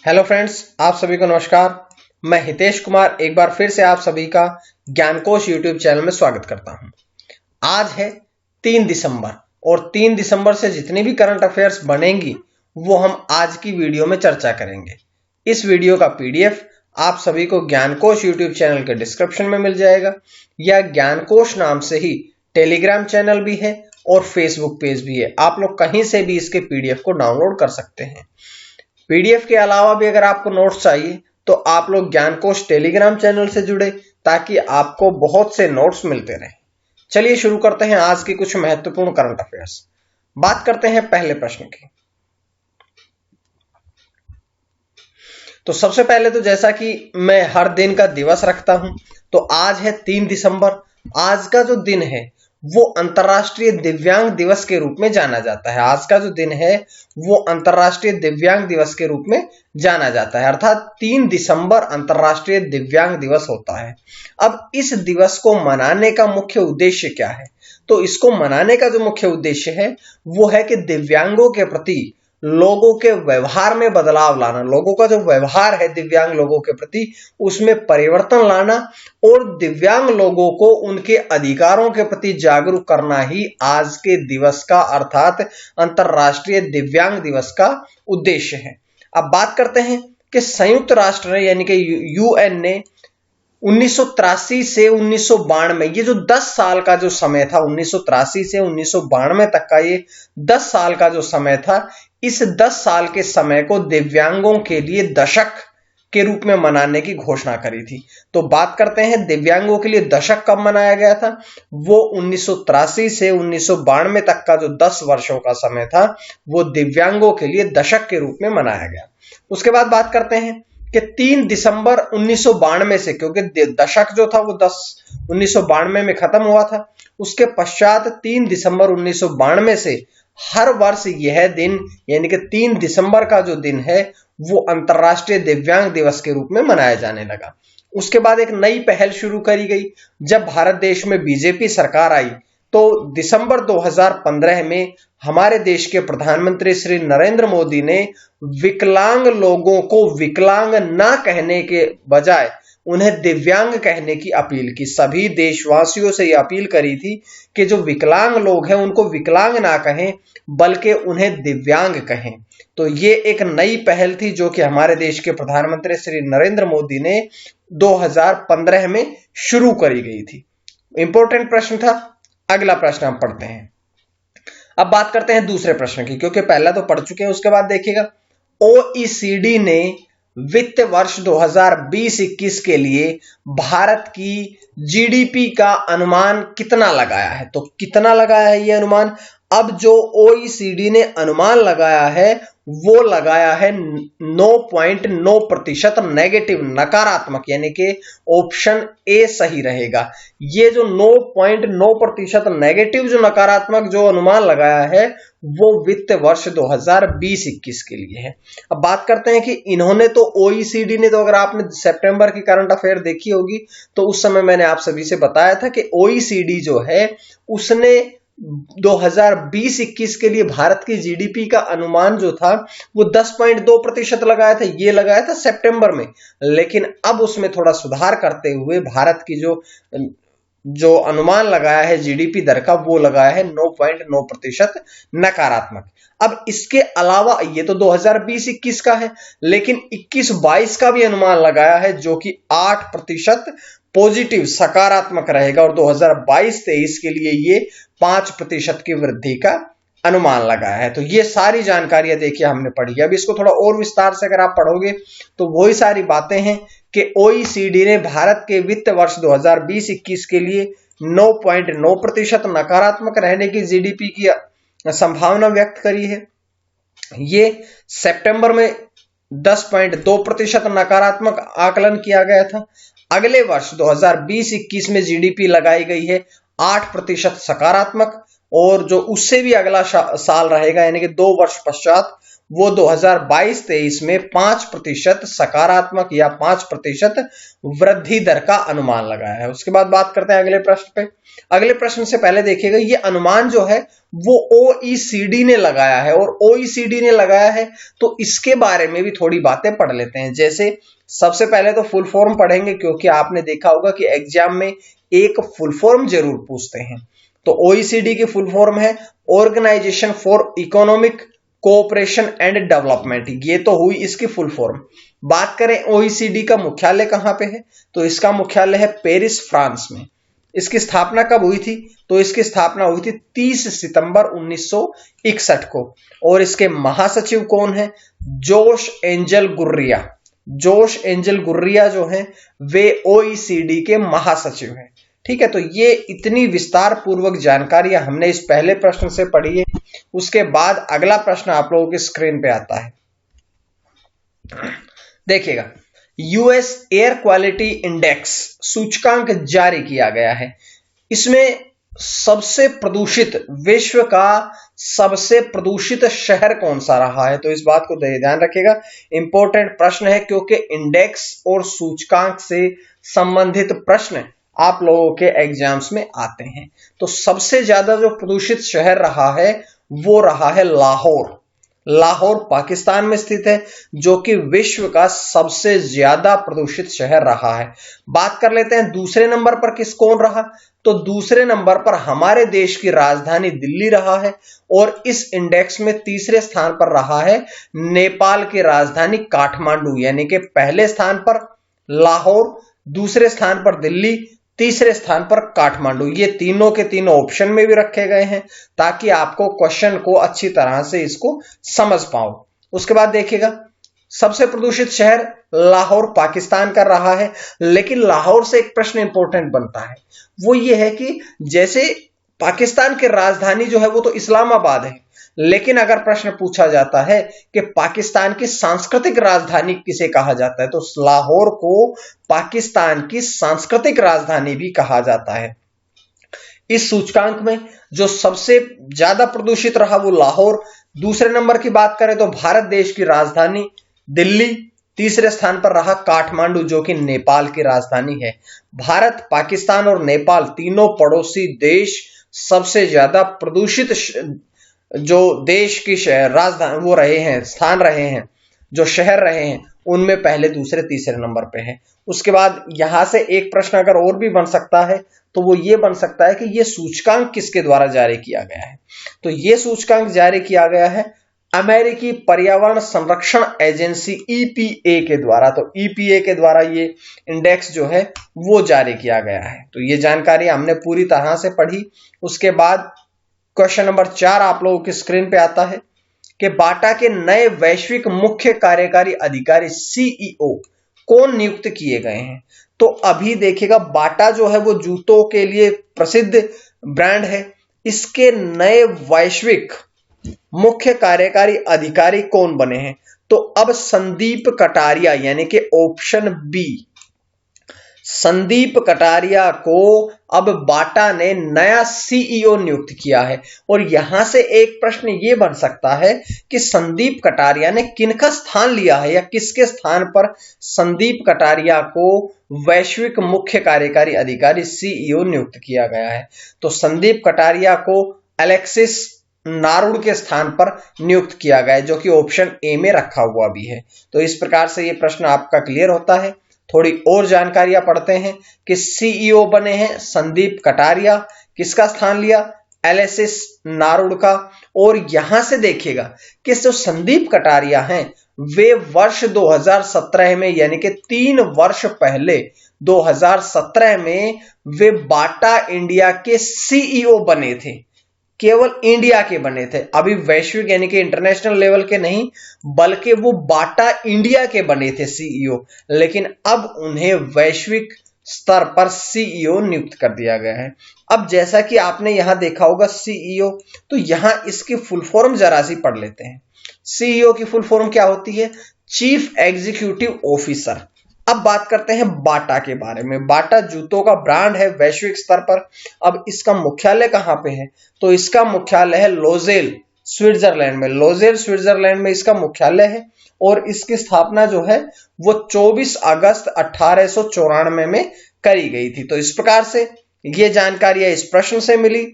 Hello friends, आप सभी को नमस्कार। मैं हितेश कुमार एक बार फिर से आप सभी का ज्ञानकोश यूट्यूब चैनल में स्वागत करता हूं। आज है 3 दिसंबर और 3 दिसंबर से जितनी भी करंट अफेयर्स बनेंगी वो हम आज की वीडियो में चर्चा करेंगे। इस वीडियो का पीडीएफ आप सभी को ज्ञानकोश यूट्यूब चैनल के डिस्क्रिप्शन में मिल जाएगा। यह ज्ञानकोश नाम से ही टेलीग्राम चैनल भी है और फेसबुक पेज भी है। आप लोग कहीं से भी इसके पीडीएफ को डाउनलोड कर सकते हैं। पीडीएफ के अलावा भी अगर आपको नोट्स चाहिए तो आप लोग ज्ञानकोश टेलीग्राम चैनल से जुड़े ताकि आपको बहुत से नोट्स मिलते रहें। चलिए शुरू करते हैं आज की कुछ महत्वपूर्ण करंट अफेयर्स। बात करते हैं पहले प्रश्न की। तो सबसे पहले तो जैसा कि मैं हर दिन का दिवस रखता हूं, तो आज है 3 दिसंबर। आज का जो दिन है वो अंतर्राष्ट्रीय दिव्यांग दिवस के रूप में जाना जाता है। आज का जो दिन है वो अंतर्राष्ट्रीय दिव्यांग दिवस के रूप में जाना जाता है, अर्थात 3 दिसंबर अंतर्राष्ट्रीय दिव्यांग दिवस होता है। अब इस दिवस को मनाने का मुख्य उद्देश्य क्या है? तो इसको मनाने का जो मुख्य उद्देश्य है वो है कि दिव्यांगों के प्रति लोगों के व्यवहार में बदलाव लाना, लोगों का जो व्यवहार है दिव्यांग लोगों के प्रति उसमें परिवर्तन लाना और दिव्यांग लोगों को उनके अधिकारों के प्रति जागरूक करना ही आज के दिवस का अर्थात अंतर्राष्ट्रीय दिव्यांग दिवस का उद्देश्य है। अब बात करते हैं कि संयुक्त राष्ट्र ने यानी कि यूएन ने 1983 से 1992 ये जो 10 साल का जो समय था, 1983 से 1992 तक का ये 10 साल का जो समय था, इस 10 साल के समय को दिव्यांगों के लिए दशक के रूप में मनाने की घोषणा करी थी। तो बात करते हैं दिव्यांगों के लिए दशक कब मनाया गया था। वो 1983 से 1992 तक का जो 10 वर्षों का समय था वो दिव्यांगों के लिए दशक के रूप में मनाया गया। उसके बाद बात करते हैं कि 3 दिसंबर 1992 से, क्योंकि दशक जो था वो 1992 में खत्म हुआ था, उसके पश्चात 3 दिसंबर 1992 से हर वर्ष यह दिन यानी कि 3 दिसंबर का जो दिन है वो अंतर्राष्ट्रीय दिव्यांग दिवस के रूप में मनाया जाने लगा। उसके बाद एक नई पहल शुरू करी गई। जब भारत देश में बीजेपी सरकार आई तो दिसंबर 2015 में हमारे देश के प्रधानमंत्री श्री नरेंद्र मोदी ने विकलांग लोगों को विकलांग ना कहने के बजाय उन्हें दिव्यांग कहने की अपील की। सभी देशवासियों से यह अपील करी थी कि जो विकलांग लोग हैं उनको विकलांग ना कहें बल्कि उन्हें दिव्यांग कहें। तो ये एक नई पहल थी जो कि हमारे देश के प्रधानमंत्री श्री नरेंद्र मोदी ने 2015 में शुरू करी गई थी। इंपॉर्टेंट प्रश्न था। अगला प्रश्न हम पढ़ते हैं। अब बात करते हैं दूसरे प्रश्न की, क्योंकि पहला तो पढ़ चुके हैं। उसके बाद देखिएगा, ओईसीडी ने वित्त वर्ष 2020-21 के लिए भारत की जीडीपी का अनुमान कितना लगाया है? तो कितना लगाया है ये अनुमान? अब जो ओईसीडी ने अनुमान लगाया है वो लगाया है 9.9% नेगेटिव, नकारात्मक, यानी कि ऑप्शन ए सही रहेगा। ये जो 9.9% नेगेटिव जो नकारात्मक जो अनुमान लगाया है वो वित्त वर्ष 2020-21 के लिए है। अब बात करते हैं कि इन्होंने तो ओईसीडी ने, तो अगर आपने सितंबर की करंट अफेयर देखी होगी तो उस समय मैंने आप सभी से बताया था कि ओईसीडी जो है उसने 2020-21 के लिए भारत की जीडीपी का अनुमान जो था वो 10.2% लगाया था। ये लगाया था सितंबर में, लेकिन अब उसमें थोड़ा सुधार करते हुए भारत की जो अनुमान लगाया है जीडीपी दर का वो लगाया है 9.9% नकारात्मक। अब इसके अलावा ये तो 2020-21 का है, लेकिन 21-22 का भी अनुमान लगाया है जो कि 8% पॉजिटिव सकारात्मक रहेगा और 2022-23 के लिए ये 5% की वृद्धि का अनुमान लगाया है। तो ये सारी जानकारियां देखिए हमने पढ़ी। अब इसको थोड़ा और विस्तार से अगर आप पढ़ोगे तो वही सारी बातें हैं कि ओईसीडी ने भारत के वित्त वर्ष 2020-21 के लिए 9.9% नकारात्मक रहने की जीडीपी की संभावना व्यक्त करी है। ये सितंबर में 10.2% नकारात्मक आकलन किया गया था। अगले वर्ष 2020-21 में जीडीपी लगाई गई है 8% सकारात्मक, और जो उससे भी अगला साल रहेगा यानी कि 2 वर्ष पश्चात वो 2022-23 में 5% सकारात्मक या 5% वृद्धि दर का अनुमान लगाया है। उसके बाद बात करते हैं अगले प्रश्न पे। अगले प्रश्न से पहले देखिएगा, ये अनुमान जो है वो OECD ने लगाया है, और OECD ने लगाया है तो इसके बारे में भी थोड़ी बातें पढ़ लेते हैं। जैसे सबसे पहले तो फुल फॉर्म पढ़ेंगे, क्योंकि आपने देखा होगा कि एग्जाम में एक फुल फॉर्म जरूर पूछते हैं। तो OECD की फुल फॉर्म है organisation for economic cooperation and development. ये तो हुई इसकी फुल फॉर्म। बात करें OECD का मुख्यालय कहां पे है, तो इसका मुख्यालय है पेरिस, फ्रांस में। इसकी स्थापना कब हुई थी, तो इसकी स्थापना हुई थी 30 सितंबर 1961 को। और इसके महासचिव कौन है, जोश एंजल गुर्रिया। जोश एंजल गुर्रिया जो हैं वे OECD के महासचिव हैं। ठीक है, तो ये इतनी विस्तार पूर्वक जानकारियां हमने इस पहले प्रश्न से पढ़ी है। उसके बाद अगला प्रश्न आप लोगों की स्क्रीन पे आता है, देखिएगा। यूएस एयर क्वालिटी इंडेक्स सूचकांक जारी किया गया है। इसमें सबसे प्रदूषित, विश्व का सबसे प्रदूषित शहर कौन सा रहा है, तो इस बात को ध्यान रखिएगा। इंपॉर्टेंट प्रश्न है, क्योंकि इंडेक्स और सूचकांक से संबंधित प्रश्न आप लोगों के एग्जाम्स में आते हैं। तो सबसे ज्यादा जो प्रदूषित शहर रहा है वो रहा है लाहौर। लाहौर पाकिस्तान में स्थित है, जो कि विश्व का सबसे ज्यादा प्रदूषित शहर रहा है। बात कर लेते हैं दूसरे नंबर पर कौन रहा, तो दूसरे नंबर पर हमारे देश की राजधानी दिल्ली रहा है। और इस इंडेक्स में तीसरे स्थान पर रहा है नेपाल की राजधानी काठमांडू। यानी कि पहले स्थान पर लाहौर, दूसरे स्थान पर दिल्ली, तीसरे स्थान पर काठमांडू। ये तीनों के तीनों ऑप्शन में भी रखे गए हैं ताकि आपको क्वेश्चन को अच्छी तरह से इसको समझ पाओ। उसके बाद देखिएगा, सबसे प्रदूषित शहर लाहौर पाकिस्तान का रहा है। लेकिन लाहौर से एक प्रश्न इंपॉर्टेंट बनता है, वो ये है कि जैसे पाकिस्तान की राजधानी जो है वो तो इस्लामाबाद है, लेकिन अगर प्रश्न पूछा जाता है कि पाकिस्तान की सांस्कृतिक राजधानी किसे कहा जाता है, तो लाहौर को पाकिस्तान की सांस्कृतिक राजधानी भी कहा जाता है। इस सूचकांक में जो सबसे ज्यादा प्रदूषित रहा वो लाहौर। दूसरे नंबर की बात करें तो भारत देश की राजधानी दिल्ली, तीसरे स्थान पर रहा काठमांडू जो कि नेपाल की राजधानी है। भारत, पाकिस्तान और नेपाल तीनों पड़ोसी देश सबसे ज्यादा प्रदूषित जो देश की शहर राजधानी वो रहे हैं, स्थान रहे हैं, जो शहर रहे हैं, उनमें पहले, दूसरे, तीसरे नंबर पे है। उसके बाद यहां से एक प्रश्न अगर और भी बन सकता है तो वो ये बन सकता है कि ये सूचकांक किसके द्वारा जारी किया गया है, तो ये सूचकांक जारी किया गया है अमेरिकी पर्यावरण संरक्षण एजेंसी EPA के द्वारा। तो EPA के द्वारा ये इंडेक्स जो है वो जारी किया गया है। तो ये जानकारी हमने पूरी तरह से पढ़ी। उसके बाद क्वेश्चन नंबर 4 आप लोगों की स्क्रीन पे आता है कि बाटा के नए वैश्विक मुख्य कार्यकारी अधिकारी CEO कौन नियुक्त किए गए हैं। तो अभी देखिएगा, बाटा जो है वो जूतों के लिए प्रसिद्ध ब्रांड है। इसके नए वैश्विक मुख्य कार्यकारी अधिकारी कौन बने हैं, तो अब संदीप कटारिया, यानी कि ऑप्शन बी, संदीप कटारिया को अब बाटा ने नया CEO नियुक्त किया है। और यहां से एक प्रश्न ये बन सकता है कि संदीप कटारिया ने किनका स्थान लिया है, या किसके स्थान पर संदीप कटारिया को वैश्विक मुख्य कार्यकारी अधिकारी CEO नियुक्त किया गया है। तो संदीप कटारिया को अलेक्सिस नारुड़ के स्थान पर नियुक्त किया गया है, जो कि ऑप्शन ए में रखा हुआ भी है। तो इस प्रकार से ये प्रश्न आपका क्लियर होता है। थोड़ी और जानकारियां पढ़ते हैं कि CEO बने हैं संदीप कटारिया, किसका स्थान लिया, एलेक्सिस नारुड़ का। और यहां से देखिएगा कि जो संदीप कटारिया हैं वे वर्ष 2017 में, यानी कि 3 वर्ष पहले 2017 में वे बाटा इंडिया के CEO बने थे। केवल इंडिया के बने थे, अभी वैश्विक यानी कि इंटरनेशनल लेवल के नहीं, बल्कि वो बाटा इंडिया के बने थे CEO। लेकिन अब उन्हें वैश्विक स्तर पर CEO नियुक्त कर दिया गया है। अब जैसा कि आपने यहां देखा होगा CEO, तो यहां इसकी फुल फॉर्म जरा सी पढ़ लेते हैं। CEO की फुल फॉर्म क्या होती है, चीफ एग्जीक्यूटिव ऑफिसर। अब बात करते हैं बाटा के बारे में। बाटा जूतों का ब्रांड है वैश्विक स्तर पर। अब इसका मुख्यालय कहां पे है, तो इसका मुख्यालय है लोजेल, स्विट्जरलैंड में, लोजेल स्विट्जरलैंड में इसका मुख्यालय है और इसकी स्थापना जो है वो 24 अगस्त 1894 में करी गई थी। तो इस प्रकार से ये जानकारियां इस प्रश्न से मिली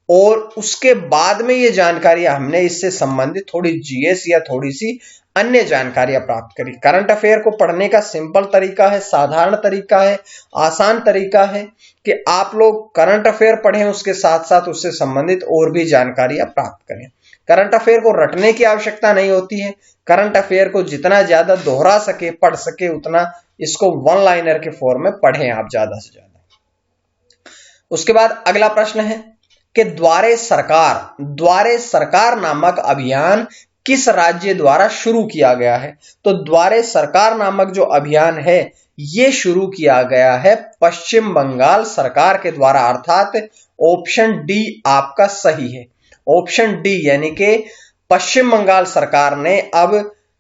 और उसके बाद में ये जानकारियां हमने इससे संबंधित थोड़ी जीएस या थोड़ी सी अन्य जानकारियां प्राप्त करी। करंट अफेयर को पढ़ने का सिंपल तरीका है, साधारण तरीका है, आसान तरीका है कि आप लोग करंट अफेयर पढ़ें, उसके साथ साथ उससे संबंधित और भी जानकारियां प्राप्त करें। करंट अफेयर को रटने की आवश्यकता नहीं होती है। करंट अफेयर को जितना ज्यादा दोहरा सके, पढ़ सके, उतना इसको वन लाइनर के फॉर्म में पढ़ें आप ज्यादा से ज्यादा। उसके बाद अगला प्रश्न है कि द्वारे सरकार नामक अभियान किस राज्य द्वारा शुरू किया गया है? तो द्वारे सरकार नामक जो अभियान है ये शुरू किया गया है पश्चिम बंगाल सरकार के द्वारा, अर्थात ऑप्शन डी आपका सही है। ऑप्शन डी यानी कि पश्चिम बंगाल सरकार ने अब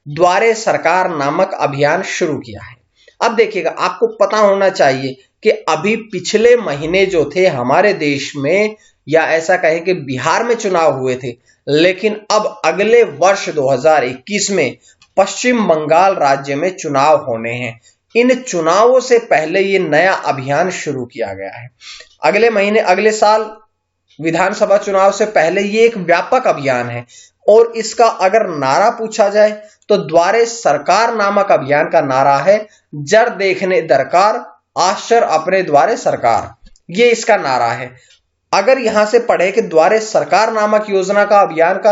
द्वारे सरकार नामक अभियान शुरू किया है। अब देखिएगा, आपको पता होना चाहिए कि अभी पिछले महीने जो थे हमारे देश में, या ऐसा कहें कि बिहार में चुनाव हुए थे, लेकिन अब अगले वर्ष 2021 में पश्चिम बंगाल राज्य में चुनाव होने हैं। इन चुनावों से पहले ये नया अभियान शुरू किया गया है। अगले महीने, अगले साल विधानसभा चुनाव से पहले ये एक व्यापक अभियान है और इसका अगर नारा पूछा जाए तो द्वारे सरकार नामक अभियान का नारा है जर देखने दरकार, आश्चर्य अपने द्वारे सरकार। ये इसका नारा है। अगर यहां से पढ़े कि द्वारे सरकार नामक योजना का अभियान का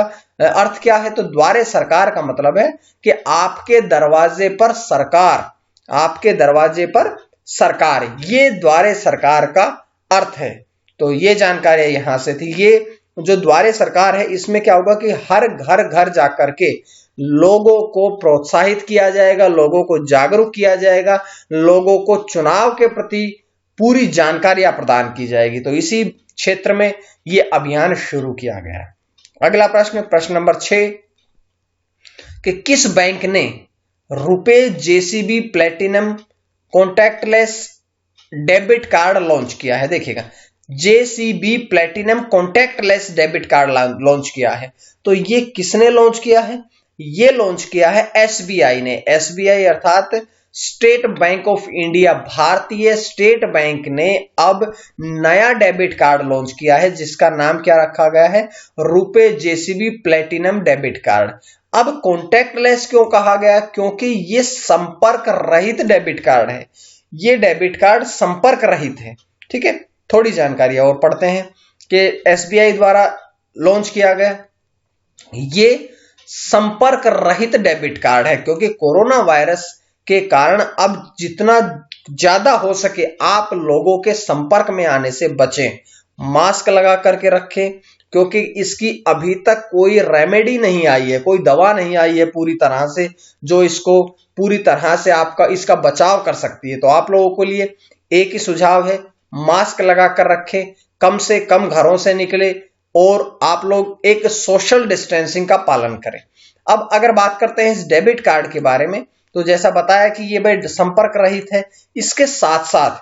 अर्थ क्या है, तो द्वारे सरकार का मतलब है कि आपके दरवाजे पर सरकार, आपके दरवाजे पर सरकार, ये द्वारे सरकार का अर्थ है। तो ये जानकारी यहां से थी। ये जो द्वारे सरकार है इसमें क्या होगा कि हर घर जाकर के लोगों को प्रोत्साहित किया जाएगा, लोगों को जागरूक किया जाएगा, लोगों को चुनाव के प्रति पूरी जानकारियां प्रदान की जाएगी। तो इसी क्षेत्र में यह अभियान शुरू किया गया है। अगला प्रश्न, प्रश्न नंबर 6 कि किस बैंक ने RuPay JCB platinum contactless debit card launch किया है? देखिएगा, JCB platinum contactless debit card launch किया है। तो ये किसने लॉन्च किया है? ये लॉन्च किया है एसबीआई ने। एसबीआई अर्थात स्टेट बैंक ऑफ इंडिया, भारतीय स्टेट बैंक ने अब नया डेबिट कार्ड लॉन्च किया है जिसका नाम क्या रखा गया है? RuPay JCB platinum debit card. अब कॉन्टैक्टलेस क्यों कहा गया? क्योंकि ये संपर्क रहित डेबिट कार्ड है। ये डेबिट कार्ड संपर्क रहित है। ठीक है, थोड़ी जानकारी और पढ़ते हैं कि एसबीआई द्वारा लॉन्च किया गया ये संपर्क रहित डेबिट कार्ड है, क्योंकि कोरोना वायरस के कारण अब जितना ज्यादा हो सके आप लोगों के संपर्क में आने से बचें, मास्क लगा करके रखें, क्योंकि इसकी अभी तक कोई रेमेडी नहीं आई है, कोई दवा नहीं आई है पूरी तरह से जो इसको पूरी तरह से आपका इसका बचाव कर सकती है। तो आप लोगों के लिए एक ही सुझाव है, मास्क लगा कर रखें, कम से कम घरों से निकले और आप लोग एक सोशल डिस्टेंसिंग का पालन करें। अब अगर बात करते हैं इस डेबिट कार्ड के बारे में, तो जैसा बताया कि ये भाई संपर्क रहित है, इसके साथ साथ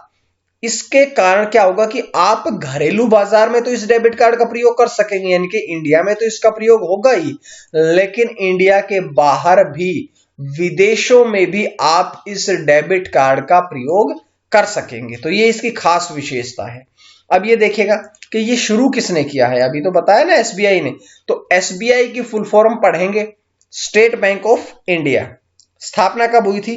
इसके कारण क्या होगा कि आप घरेलू बाजार में तो इस डेबिट कार्ड का प्रयोग कर सकेंगे, यानी कि इंडिया में तो इसका प्रयोग होगा ही, लेकिन इंडिया के बाहर भी, विदेशों में भी आप इस डेबिट कार्ड का प्रयोग कर सकेंगे। तो ये इसकी खास विशेषता है। अब ये देखिएगा कि ये शुरू किसने किया है, अभी तो बताया ना एसबीआई ने। तो एसबीआई की फुल फॉर्म पढ़ेंगे स्टेट बैंक ऑफ इंडिया। स्थापना कब हुई थी?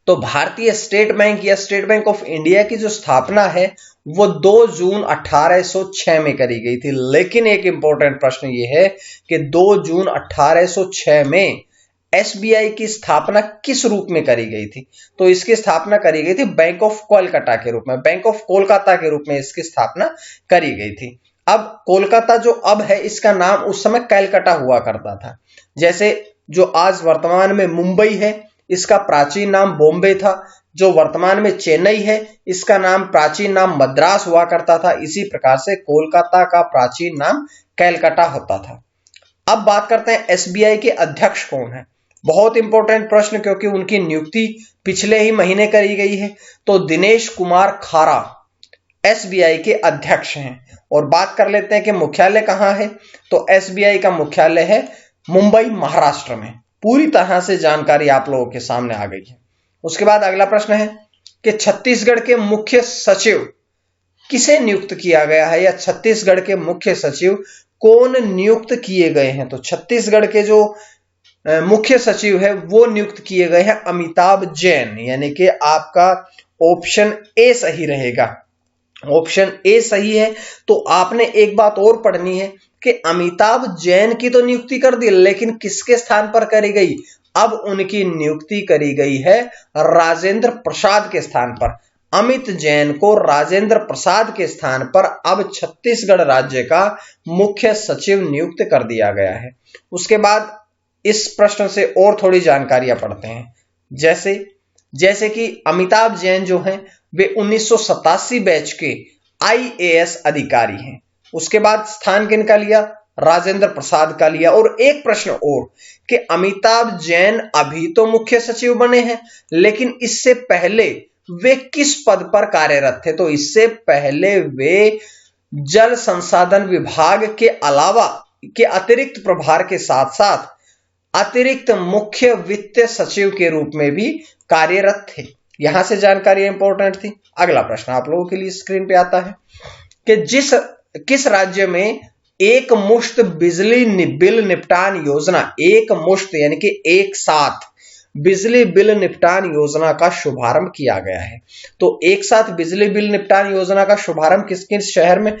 तो भारतीय स्टेट बैंक या स्टेट बैंक ऑफ इंडिया की जो स्थापना है वो 2 जून 1806 में करी गई थी। लेकिन एक इंपॉर्टेंट प्रश्न ये है कि 2 जून 1806 में एसबीआई की स्थापना किस रूप में करी गई थी? तो इसकी स्थापना करी गई थी बैंक ऑफ कोलकाता के रूप में, बैंक ऑफ कोलकाता के रूप में इसकी स्थापना करी गई थी। अब कोलकाता जो अब है इसका नाम उस समय कलकत्ता हुआ करता था। जैसे जो आज वर्तमान में मुंबई है इसका प्राचीन नाम बॉम्बे था, जो वर्तमान में चेन्नई है इसका नाम प्राचीन नाम मद्रास हुआ करता था। इसी प्रकार से कोलकाता का प्राचीन नाम कलकत्ता होता था। अब बात करते हैं एसबीआई के अध्यक्ष कौन है। बहुत इंपॉर्टेंट प्रश्न, क्योंकि उनकी नियुक्ति पिछले ही महीने करी गई है। तो दिनेश कुमार खारा एसबीआई के अध्यक्ष हैं। और बात कर लेते हैं कि मुख्यालय कहां है, तो एसबीआई का मुख्यालय है मुंबई, महाराष्ट्र में। पूरी तरह से जानकारी आप लोगों के सामने आ गई है। उसके बाद अगला प्रश्न है कि छत्तीसगढ़ के मुख्य सचिव किसे नियुक्त किया गया है, या छत्तीसगढ़ के मुख्य सचिव कौन नियुक्त किए गए हैं। तो छत्तीसगढ़ के जो मुख्य सचिव है वो नियुक्त किए गए हैं अमिताभ जैन, यानी कि आपका ऑप्शन ए सही रहेगा। ऑप्शन ए सही है। तो आपने एक बात और पढ़नी है कि अमिताभ जैन की तो नियुक्ति कर दी, लेकिन किसके स्थान पर करी गई, अब उनकी नियुक्ति करी गई है राजेंद्र प्रसाद के स्थान पर। अमित जैन को राजेंद्र प्रसाद के स्थान पर अब छत्तीसगढ़ राज्य का मुख्य सचिव नियुक्त कर दिया गया है। उसके बाद इस प्रश्न से और थोड़ी जानकारियां पढ़ते हैं। जैसे कि अमिताभ जैन जो हैं वे 1987 बैच के आईएएस अधिकारी हैं। उसके बाद स्थान किनका लिया, राजेंद्र प्रसाद का लिया। और एक प्रश्न और कि अमिताभ जैन अभी तो मुख्य सचिव बने हैं, लेकिन इससे पहले वे किस पद पर कार्यरत थे, तो इससे पहले वे जल संसाधन विभाग के अलावा के अतिरिक्त प्रभार के साथ साथ अतिरिक्त मुख्य वित्त सचिव के रूप में भी कार्यरत थे। यहां से जानकारी इंपॉर्टेंट थी। अगला प्रश्न आप लोगों के लिए स्क्रीन पे आता है कि किस राज्य में एक मुश्त बिजली बिल निपटान योजना, एक मुश्त यानी कि एक साथ बिजली बिल निपटान योजना का शुभारंभ किया गया है। तो एक साथ बिजली बिल निपटान योजना का शुभारंभ किस किस शहर में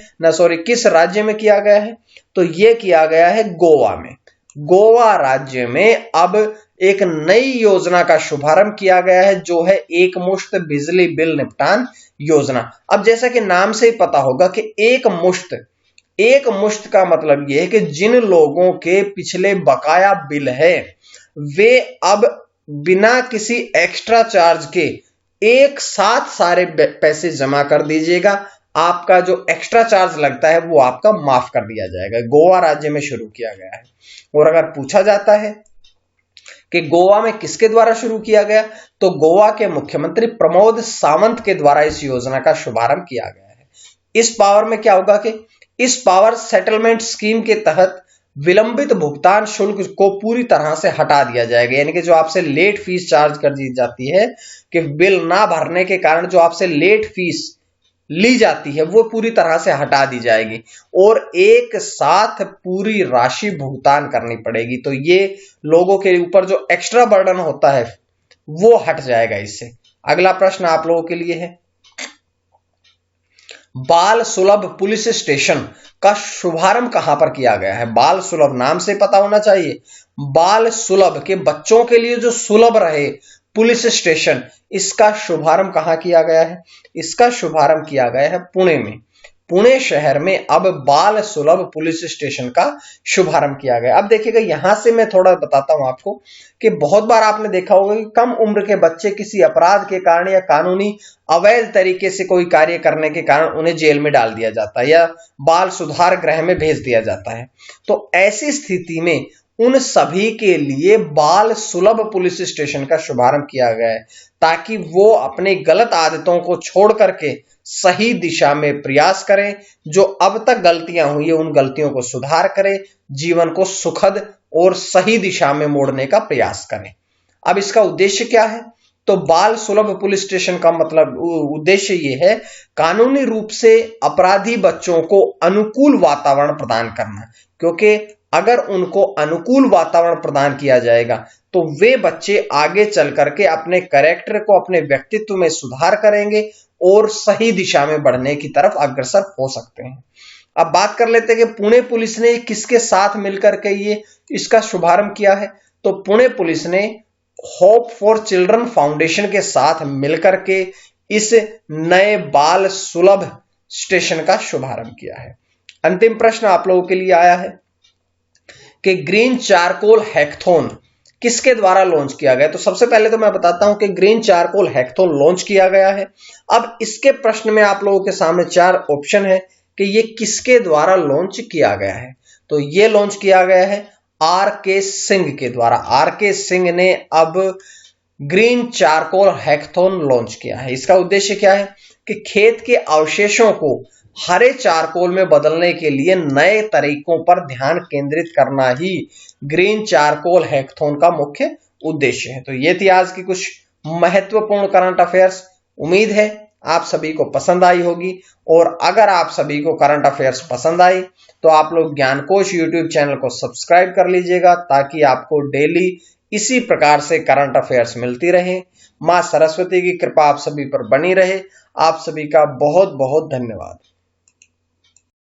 किस राज्य में किया गया है, तो यह किया गया है गोवा में। गोवा राज्य में अब एक नई योजना का शुभारंभ किया गया है, जो है एक मुश्त बिजली बिल निपटान योजना। अब जैसा कि नाम से ही पता होगा कि एक मुश्त का मतलब यह है कि जिन लोगों के पिछले बकाया बिल है वे अब बिना किसी एक्स्ट्रा चार्ज के एक साथ सारे पैसे जमा कर दीजिएगा। आपका जो एक्स्ट्रा चार्ज लगता है वो आपका माफ कर दिया जाएगा। गोवा राज्य में शुरू किया गया है। और अगर पूछा जाता है कि गोवा में किसके द्वारा शुरू किया गया, तो गोवा के मुख्यमंत्री प्रमोद सावंत के द्वारा इस योजना का शुभारंभ किया गया है। इस पावर में क्या होगा कि इस पावर सेटलमेंट स्कीम के तहत विलंबित भुगतान शुल्क को पूरी तरह से हटा दिया जाएगा, यानी कि जो आपसे लेट फीस चार्ज कर दी जाती है कि बिल ना भरने के कारण जो आपसे लेट फीस ली जाती है वो पूरी तरह से हटा दी जाएगी और एक साथ पूरी राशि भुगतान करनी पड़ेगी। तो ये लोगों के ऊपर जो एक्स्ट्रा बर्डन होता है वो हट जाएगा इससे। अगला प्रश्न आप लोगों के लिए है, बाल सुलभ पुलिस स्टेशन का शुभारंभ कहां पर किया गया है। बाल सुलभ नाम से पता होना चाहिए। बाल सुलभ के बच्चों के लिए जो सुलभ रहे पुलिस स्टेशन, इसका शुभारंभ कहां किया गया है, इसका शुभारंभ किया गया है पुणे में। पुणे शहर में अब बाल सुलभ पुलिस स्टेशन का शुभारंभ किया गया। अब देखिएगा यहां से मैं थोड़ा बताता हूं आपको कि बहुत बार आपने देखा होगा कि कम उम्र के बच्चे किसी अपराध के कारण या कानूनी अवैध तरीके से कोई कार्य करने के कारण उन्हें जेल में डाल दिया जाता है या बाल सुधार गृह में भेज दिया जाता है। तो ऐसी स्थिति में उन सभी के लिए बाल सुलभ पुलिस स्टेशन का शुभारंभ किया गया है, ताकि वो अपनी गलत आदतों को छोड़ करके सही दिशा में प्रयास करें, जो अब तक गलतियां हुई है उन गलतियों को सुधार करें, जीवन को सुखद और सही दिशा में मोड़ने का प्रयास करें। अब इसका उद्देश्य क्या है, तो बाल सुलभ पुलिस स्टेशन का मतलब उद्देश्य यह है कानूनी रूप से अपराधी बच्चों को अनुकूल वातावरण प्रदान करना, क्योंकि अगर उनको अनुकूल वातावरण प्रदान किया जाएगा तो वे बच्चे आगे चल करके अपने कैरेक्टर को, अपने व्यक्तित्व में सुधार करेंगे और सही दिशा में बढ़ने की तरफ अग्रसर हो सकते हैं। अब बात कर लेते हैं कि पुणे पुलिस ने किसके साथ मिलकर के ये इसका शुभारंभ किया है, तो पुणे पुलिस ने होप फॉर चिल्ड्रन फाउंडेशन के साथ मिलकर के इस नए बाल सुलभ स्टेशन का शुभारंभ किया है। अंतिम प्रश्न आप लोगों के लिए आया है कि ग्रीन चारकोल हैकथॉन किसके द्वारा लॉन्च किया गया। तो सबसे पहले तो मैं बताता हूं कि ग्रीन चारकोल हैकथॉन लॉन्च किया गया है। अब इसके प्रश्न में आप लोगों के सामने 4 ऑप्शन है कि ये किसके द्वारा लॉन्च किया गया है। तो ये लॉन्च किया गया है आर.के. सिंह के द्वारा। आर.के. सिंह ने अब ग्रीन चारकोल हैकथॉन लॉन्च किया है। इसका उद्देश्य क्या है कि खेत के अवशेषों को हरे चारकोल में बदलने के लिए नए तरीकों पर ध्यान केंद्रित करना ही ग्रीन चारकोल हैकाथॉन का मुख्य उद्देश्य है। तो ये थी आज की कुछ महत्वपूर्ण करंट अफेयर्स। उम्मीद है आप सभी को पसंद आई होगी, और अगर आप सभी को करंट अफेयर्स पसंद आई तो आप लोग ज्ञानकोश यूट्यूब चैनल को सब्सक्राइब कर लीजिएगा, ताकि आपको डेली इसी प्रकार से करंट अफेयर्स मिलती रहे। मां सरस्वती की कृपा आप सभी पर बनी रहे। आप सभी का बहुत बहुत धन्यवाद।